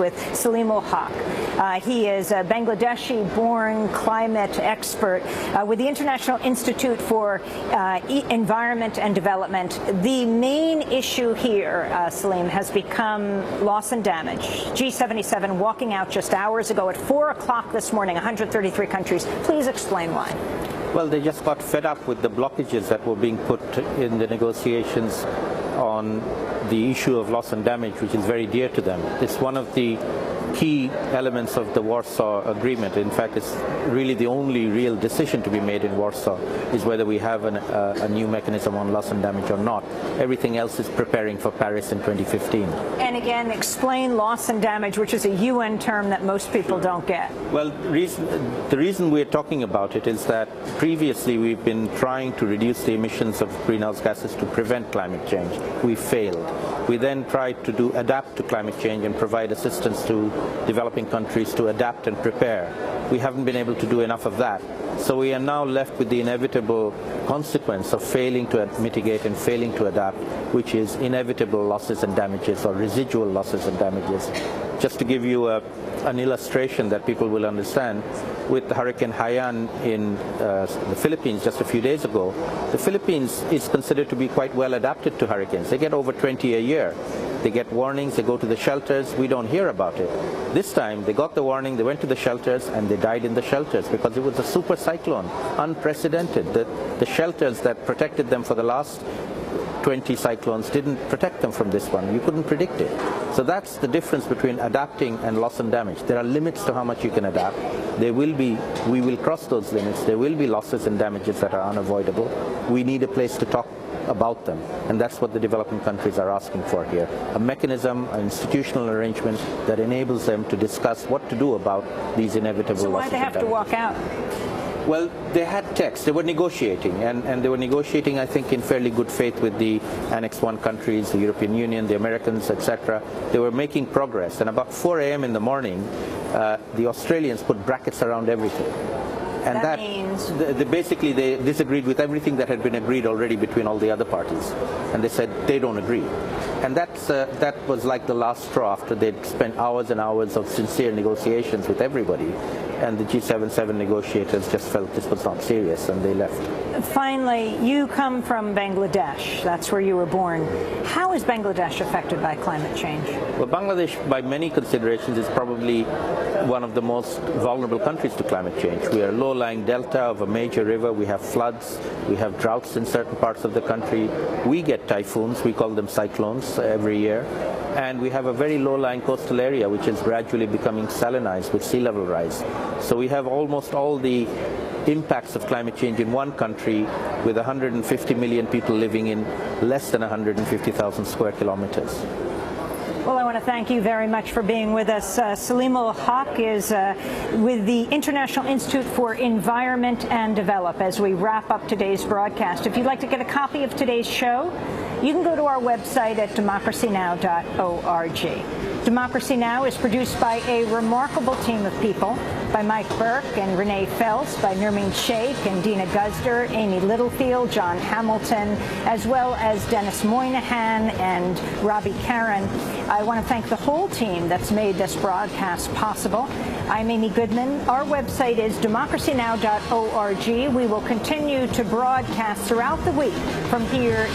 with Salim-ul-Haq. He is a Bangladeshi-born climate expert with the International Institute for Environment and Development. The main issue here, Salim, has become loss and damage. G77 walking out just hours ago at 4 o'clock this morning, 133 countries. Please explain why. Well, they just got fed up with the blockages that were being put in the negotiations on the issue of loss and damage, which is very dear to them. It's one of the key elements of the Warsaw Agreement. In fact, it's really the only real decision to be made in Warsaw is whether we have a new mechanism on loss and damage or not. Everything else is preparing for Paris in 2015. And again, explain loss and damage, which is a UN term that most people don't get. Well, the reason we're talking about it is that previously we've been trying to reduce the emissions of greenhouse gases to prevent climate change. We failed. We then tried to adapt to climate change and provide assistance to developing countries to adapt and prepare. We haven't been able to do enough of that. So we are now left with the inevitable consequence of failing to mitigate and failing to adapt, which is inevitable losses and damages or residual losses and damages. Just to give you an illustration that people will understand, with Hurricane Haiyan in the Philippines just a few days ago, the Philippines is considered to be quite well adapted to hurricanes. They get over 20 a year. They get warnings, they go to the shelters, we don't hear about it. This time they got the warning, they went to the shelters and they died in the shelters because it was a super cyclone, unprecedented. The shelters that protected them for the last 20 cyclones didn't protect them from this one. You couldn't predict it. So that's the difference between adapting and loss and damage. There are limits to how much you can adapt. We will cross those limits. There will be losses and damages that are unavoidable. We need a place to talk about them, and that's what the developing countries are asking for here. A mechanism, an institutional arrangement that enables them to discuss what to do about these inevitable losses. So why do they have to walk out? Well, they had text. They were negotiating, and they were negotiating, I think, in fairly good faith with the Annex I countries, the European Union, the Americans, etc. They were making progress, and about 4 a.m. in the morning, the Australians put brackets around everything. And that means? Basically they disagreed with everything that had been agreed already between all the other parties. And they said they don't agree. And that was like the last straw after they'd spent hours and hours of sincere negotiations with everybody. And the G77 negotiators just felt this was not serious and they left. Finally, you come from Bangladesh. That's where you were born. How is Bangladesh affected by climate change? Well, Bangladesh, by many considerations, is probably one of the most vulnerable countries to climate change. We are a low-lying delta of a major river. We have floods. We have droughts in certain parts of the country. We get typhoons. We call them cyclones every year. And we have a very low-lying coastal area which is gradually becoming salinized with sea level rise. So we have almost all the impacts of climate change in one country with 150 million people living in less than 150,000 square kilometers. Well, I want to thank you very much for being with us. Salim-ul-Haq is with the International Institute for Environment and Development as we wrap up today's broadcast. If you'd like to get a copy of today's show, you can go to our website at democracynow.org. Democracy Now! Is produced by a remarkable team of people, by Mike Burke and Renee Felst, by Nirmeen Sheikh and Dina Guzder, Amy Littlefield, John Hamilton, as well as Dennis Moynihan and Robbie Karen. I want to thank the whole team that's made this broadcast possible. I'm Amy Goodman. Our website is democracynow.org. We will continue to broadcast throughout the week from here.